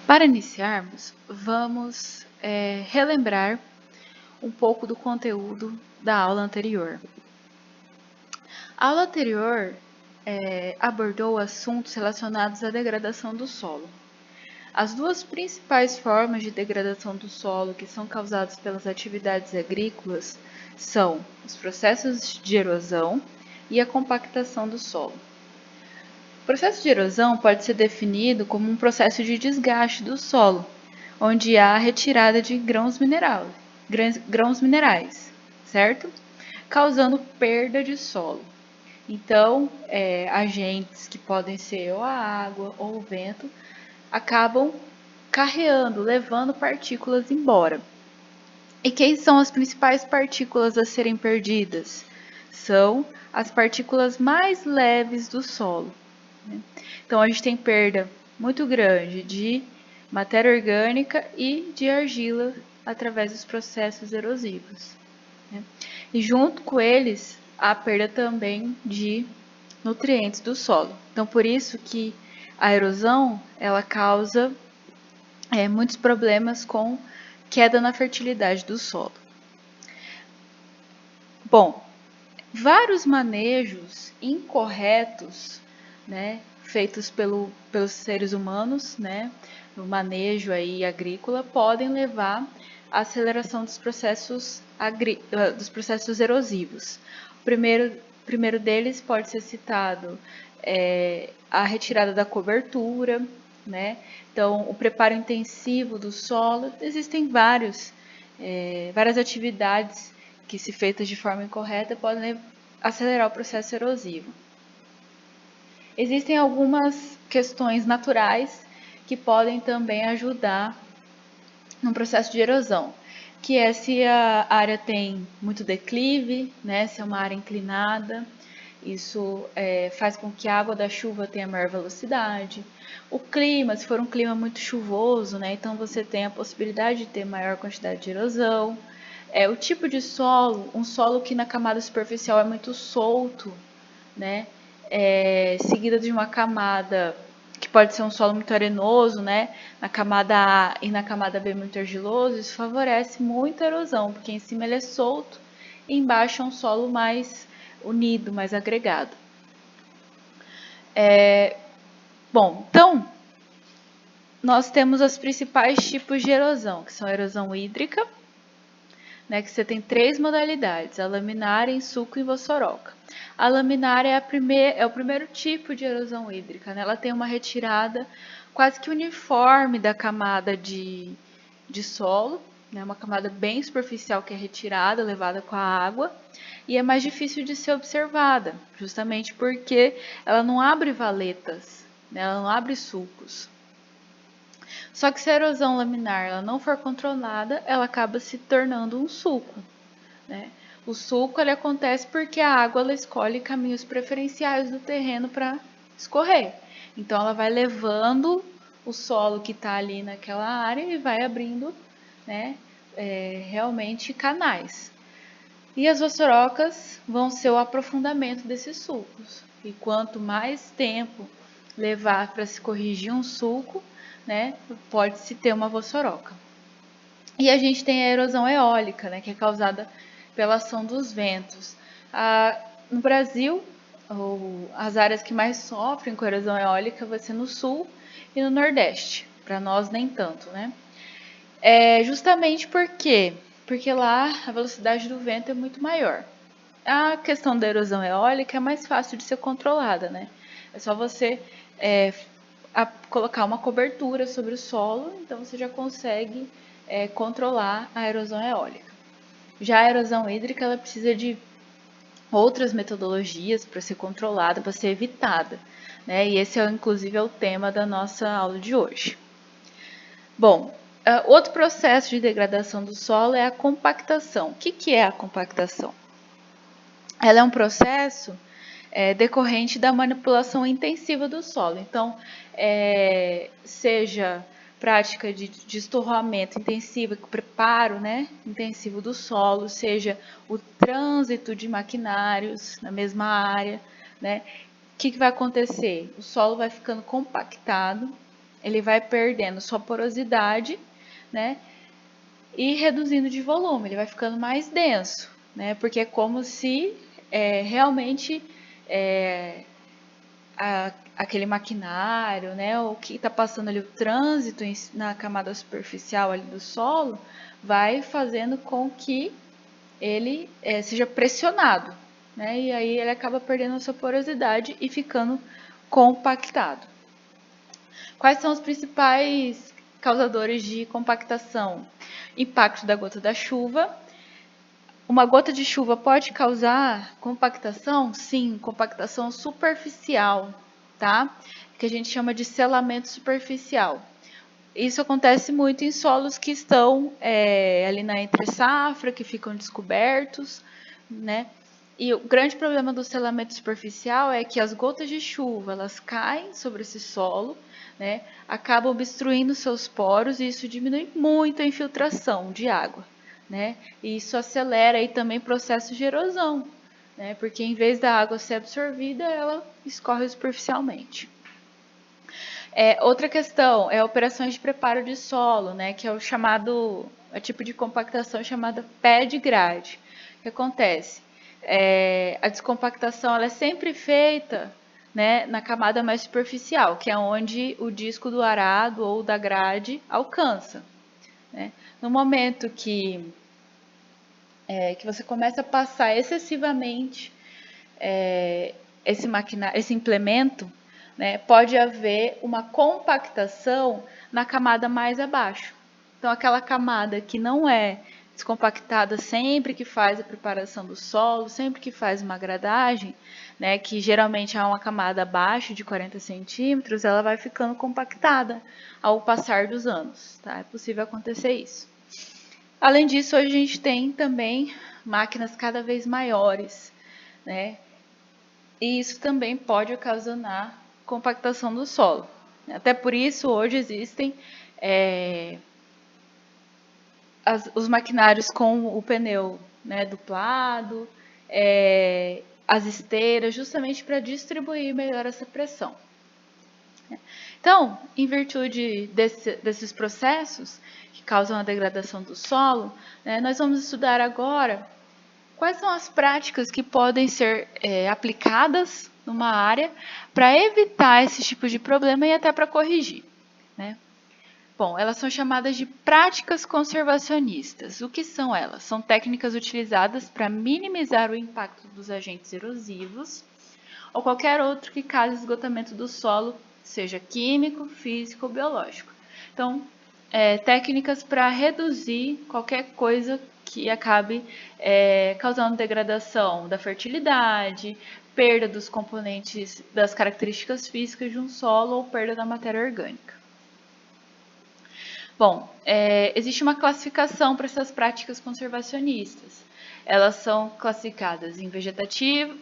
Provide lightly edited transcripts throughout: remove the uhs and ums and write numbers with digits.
Para iniciarmos, vamos relembrar um pouco do conteúdo da aula anterior. A aula anterior abordou assuntos relacionados à degradação do solo. As duas principais formas de degradação do solo que são causadas pelas atividades agrícolas são os processos de erosão e a compactação do solo. O processo de erosão pode ser definido como um processo de desgaste do solo, onde há retirada de grãos minerais, certo? Causando perda de solo. Então, agentes que podem ser ou a água ou o vento acabam carreando, levando partículas embora. E quem são as principais partículas a serem perdidas? São as partículas mais leves do solo. Então, a gente tem perda muito grande de matéria orgânica e de argila através dos processos erosivos. E junto com eles, há perda também de nutrientes do solo. Então, por isso que a erosão, ela causa muitos problemas com queda na fertilidade do solo. Bom, vários manejos incorretos, feitos pelos seres humanos, no manejo aí agrícola, podem levar à aceleração dos processos erosivos. O primeiro deles pode ser citado a retirada da cobertura, Então, o preparo intensivo do solo. Existem várias atividades que, se feitas de forma incorreta, podem acelerar o processo erosivo. Existem algumas questões naturais que podem também ajudar no processo de erosão, que é se a área tem muito declive, se é uma área inclinada. Isso faz com que a água da chuva tenha maior velocidade. O clima, se for um clima muito chuvoso, então você tem a possibilidade de ter maior quantidade de erosão. O tipo de solo, um solo que na camada superficial é muito solto, seguida de uma camada que pode ser um solo muito arenoso, na camada A e na camada B muito argiloso, isso favorece muito a erosão, porque em cima ele é solto e embaixo é um solo mais unido, mais agregado. Bom, então, nós temos os principais tipos de erosão, que são a erosão hídrica, que você tem 3 modalidades, a laminar, em sulco e vossoroca. A laminar é o primeiro tipo de erosão hídrica, Ela tem uma retirada quase que uniforme da camada de solo, uma camada bem superficial que é retirada, levada com a água, e é mais difícil de ser observada, justamente porque ela não abre valetas, ela não abre sulcos. Só que se a erosão laminar ela não for controlada, ela acaba se tornando um sulco. O sulco ele acontece porque a água ela escolhe caminhos preferenciais do terreno para escorrer. Então, ela vai levando o solo que está ali naquela área e vai abrindo realmente canais. E as vassourocas vão ser o aprofundamento desses sulcos. E quanto mais tempo levar para se corrigir um sulco, pode-se ter uma vossoroca. E a gente tem a erosão eólica, que é causada pela ação dos ventos. No Brasil, as áreas que mais sofrem com erosão eólica vai ser no sul e no nordeste. Para nós, nem tanto, justamente porque lá a velocidade do vento é muito maior. A questão da erosão eólica é mais fácil de ser controlada, É só você colocar uma cobertura sobre o solo, então você já consegue controlar a erosão eólica. Já a erosão hídrica, ela precisa de outras metodologias para ser controlada, para ser evitada, E esse inclusive é o tema da nossa aula de hoje. Bom, outro processo de degradação do solo é a compactação. O que é a compactação? Ela é um processo decorrente da manipulação intensiva do solo. Então, seja prática de estorramento intensivo, preparo intensivo do solo, seja o trânsito de maquinários na mesma área, O que vai acontecer? O solo vai ficando compactado, ele vai perdendo sua porosidade, né? E reduzindo de volume, ele vai ficando mais denso, né? Porque é como se realmente aquele maquinário, né? O que está passando ali, o trânsito na camada superficial ali do solo, vai fazendo com que ele seja pressionado, né? E aí ele acaba perdendo a sua porosidade e ficando compactado. Quais são os principais causadores de compactação? Impacto da gota da chuva. Uma gota de chuva pode causar compactação? Sim, compactação superficial, tá? Que a gente chama de selamento superficial. Isso acontece muito em solos que estão ali na entre-safra, que ficam descobertos, né? E o grande problema do selamento superficial é que as gotas de chuva, elas caem sobre esse solo, né? Acabam obstruindo seus poros e isso diminui muito a infiltração de água, né? E isso acelera aí também processos de erosão, né? Porque em vez da água ser absorvida, ela escorre superficialmente. Outra questão é operações de preparo de solo, né? Que é o tipo de compactação chamada pé de grade. O que acontece? A descompactação ela é sempre feita, né, na camada mais superficial, que é onde o disco do arado ou da grade alcança, né? No momento que você começa a passar excessivamente esse implemento, né, pode haver uma compactação na camada mais abaixo. Então, aquela camada que não é descompactada sempre que faz a preparação do solo, sempre que faz uma gradagem, né, que geralmente é uma camada abaixo de 40 centímetros, ela vai ficando compactada ao passar dos anos. Tá? É possível acontecer isso. Além disso, hoje a gente tem também máquinas cada vez maiores, né? E isso também pode ocasionar compactação do solo. Até por isso, hoje existem os maquinários com o pneu, né, duplado, as esteiras, justamente para distribuir melhor essa pressão. Então, em virtude desses processos que causam a degradação do solo, né, nós vamos estudar agora quais são as práticas que podem ser aplicadas numa área para evitar esse tipo de problema e até para corrigir, né? Bom, elas são chamadas de práticas conservacionistas. O que são elas? São técnicas utilizadas para minimizar o impacto dos agentes erosivos ou qualquer outro que cause esgotamento do solo, seja químico, físico ou biológico. Então, técnicas para reduzir qualquer coisa que acabe causando degradação da fertilidade, perda dos componentes, das características físicas de um solo ou perda da matéria orgânica. Bom, existe uma classificação para essas práticas conservacionistas. Elas são classificadas em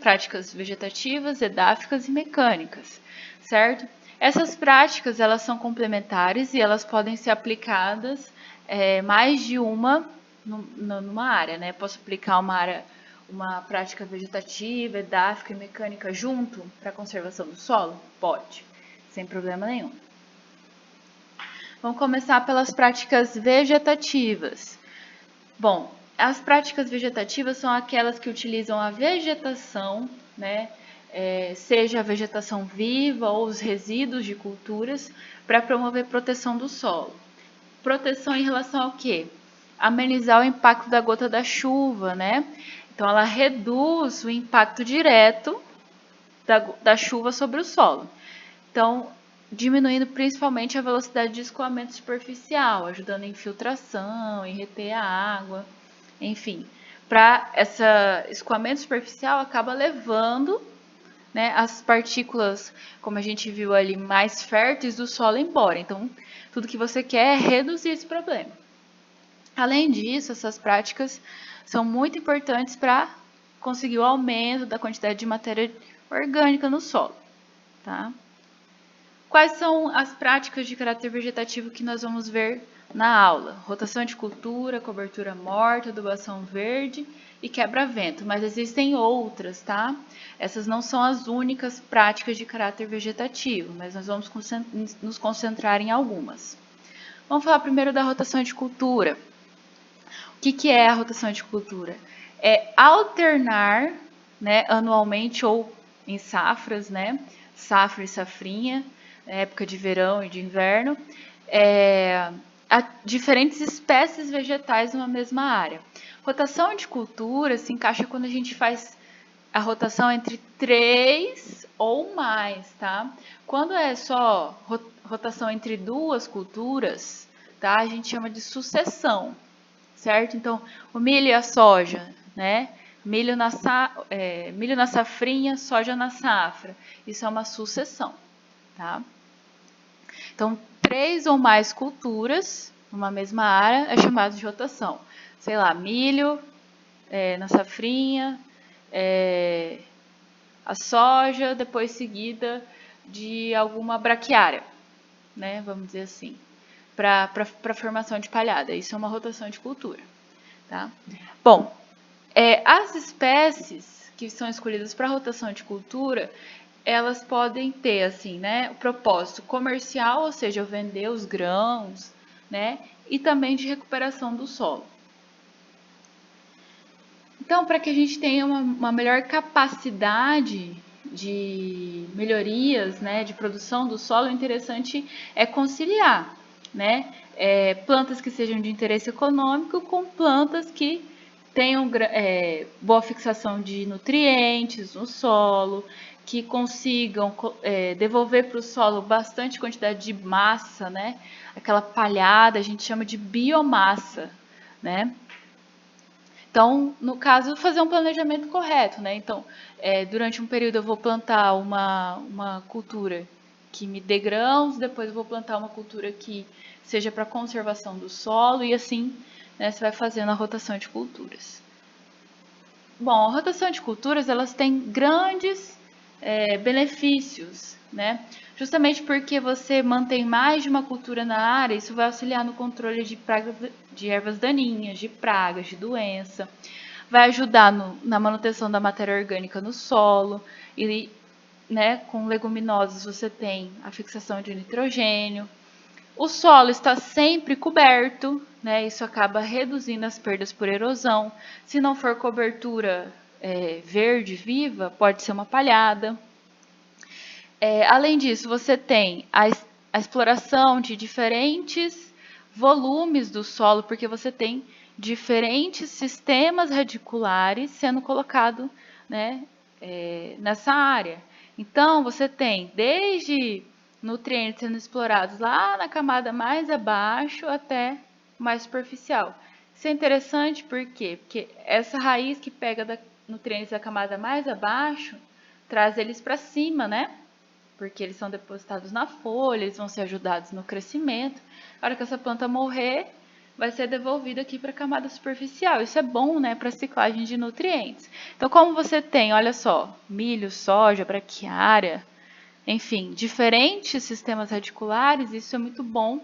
práticas vegetativas, edáficas e mecânicas, certo? Essas práticas, elas são complementares e elas podem ser aplicadas mais de uma numa área, né? Posso aplicar uma prática vegetativa, edáfica e mecânica junto para a conservação do solo? Pode, sem problema nenhum. Vamos começar pelas práticas vegetativas. Bom, as práticas vegetativas são aquelas que utilizam a vegetação, né, seja a vegetação viva ou os resíduos de culturas, para promover proteção do solo. Proteção em relação ao quê? Amenizar o impacto da gota da chuva, né? Então, ela reduz o impacto direto da chuva sobre o solo. Então, diminuindo principalmente a velocidade de escoamento superficial, ajudando a infiltração, em reter a água, enfim. Para esse escoamento superficial, acaba levando, né, as partículas, como a gente viu ali, mais férteis do solo embora. Então, tudo que você quer é reduzir esse problema. Além disso, essas práticas são muito importantes para conseguir o aumento da quantidade de matéria orgânica no solo, tá? Quais são as práticas de caráter vegetativo que nós vamos ver na aula? Rotação de cultura, cobertura morta, adubação verde e quebra-vento, mas existem outras, tá? Essas não são as únicas práticas de caráter vegetativo, mas nós vamos nos concentrar em algumas. Vamos falar primeiro da rotação de cultura. O que é a rotação de cultura? É alternar, né, anualmente ou em safras, né? Safra e safrinha, época de verão e de inverno, a diferentes espécies vegetais numa mesma área. Rotação de cultura se encaixa quando a gente faz a rotação entre 3 ou mais, tá? Quando é só rotação entre 2 culturas, tá? A gente chama de sucessão, certo? Então, o milho e a soja, né? Milho na safrinha, soja na safra. Isso é uma sucessão, tá? Então, 3 ou mais culturas numa mesma área é chamado de rotação. Sei lá, milho na safrinha, a soja, depois seguida de alguma braquiária, né? Vamos dizer assim, para a formação de palhada. Isso é uma rotação de cultura, tá? Bom, as espécies que são escolhidas para rotação de cultura, elas podem ter, assim, né, o propósito comercial, ou seja, eu vender os grãos, né, e também de recuperação do solo. Então, para que a gente tenha uma melhor capacidade de melhorias, né, de produção do solo, o interessante é conciliar, né, plantas que sejam de interesse econômico com plantas que tenham boa fixação de nutrientes no solo, que consigam devolver para o solo bastante quantidade de massa, né, aquela palhada, a gente chama de biomassa, né. Então, no caso, fazer um planejamento correto, né? Então, durante um período eu vou plantar uma cultura que me dê grãos, depois eu vou plantar uma cultura que seja para conservação do solo e assim, né, você vai fazendo a rotação de culturas. Bom, a rotação de culturas, elas têm grandes benefícios, né? Justamente porque você mantém mais de uma cultura na área, isso vai auxiliar no controle de pragas, de ervas daninhas, de pragas, de doença, vai ajudar na manutenção da matéria orgânica no solo e, né, com leguminosas você tem a fixação de nitrogênio. O solo está sempre coberto, né? Isso acaba reduzindo as perdas por erosão. Se não for cobertura verde viva, pode ser uma palhada. Além disso, você tem a exploração de diferentes volumes do solo, porque você tem diferentes sistemas radiculares sendo colocados, né, nessa área. Então, você tem desde nutrientes sendo explorados lá na camada mais abaixo até mais superficial. Isso é interessante por quê? Porque essa raiz que pega nutrientes da camada mais abaixo traz eles para cima, né? Porque eles são depositados na folha, eles vão ser ajudados no crescimento. A hora que essa planta morrer, vai ser devolvido aqui para a camada superficial. Isso é bom, né, para a ciclagem de nutrientes. Então, como você tem, olha só, milho, soja, braquiária, enfim, diferentes sistemas radiculares, isso é muito bom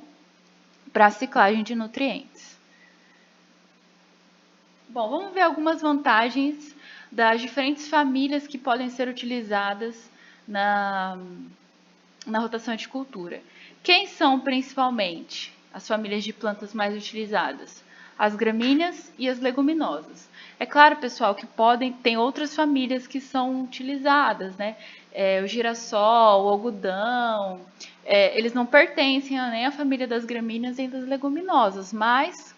para a ciclagem de nutrientes. Bom, vamos ver algumas vantagens das diferentes famílias que podem ser utilizadas na rotação de cultura. Quem são principalmente as famílias de plantas mais utilizadas? As gramíneas e as leguminosas. É claro, pessoal, que tem outras famílias que são utilizadas, né? O girassol, o algodão, eles não pertencem nem à família das gramíneas nem das leguminosas, mas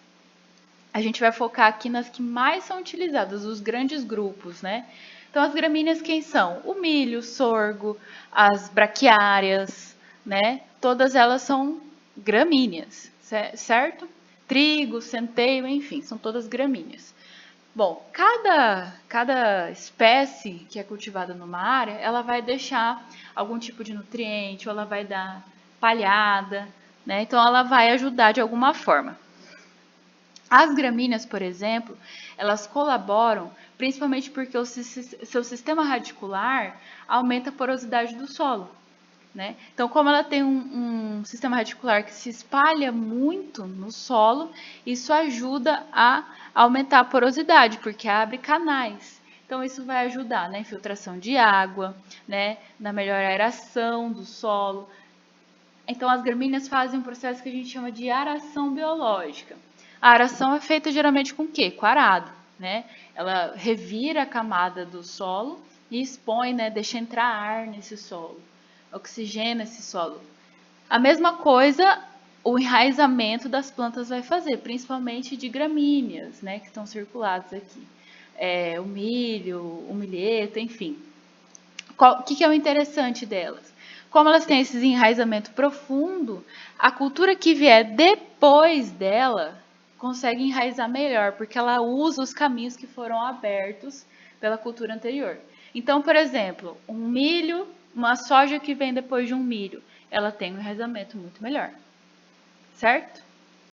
a gente vai focar aqui nas que mais são utilizadas, os grandes grupos, né? Então, as gramíneas quem são? O milho, o sorgo, as braquiárias, né? Todas elas são gramíneas, certo? Trigo, centeio, enfim, são todas gramíneas. Bom, cada espécie que é cultivada numa área, ela vai deixar algum tipo de nutriente, ou ela vai dar palhada, né? Então, ela vai ajudar de alguma forma. As gramíneas, por exemplo, elas colaboram principalmente porque o seu sistema radicular aumenta a porosidade do solo. né? Então, como ela tem um sistema radicular que se espalha muito no solo, isso ajuda a aumentar a porosidade, porque abre canais. Então, isso vai ajudar na infiltração de água, né? Na melhor aeração do solo. Então, as gramíneas fazem um processo que a gente chama de aração biológica. A aração é feita geralmente com o quê? Com arado, né? Ela revira a camada do solo e expõe, né? Deixa entrar ar nesse solo, oxigena esse solo. A mesma coisa o enraizamento das plantas vai fazer, principalmente de gramíneas, né? Que estão circuladas aqui. O milho, o milheto, enfim. O que é o interessante delas? Como elas têm esse enraizamento profundo, a cultura que vier depois dela consegue enraizar melhor, porque ela usa os caminhos que foram abertos pela cultura anterior. Então, por exemplo, um milho, uma soja que vem depois de um milho, ela tem um enraizamento muito melhor, certo?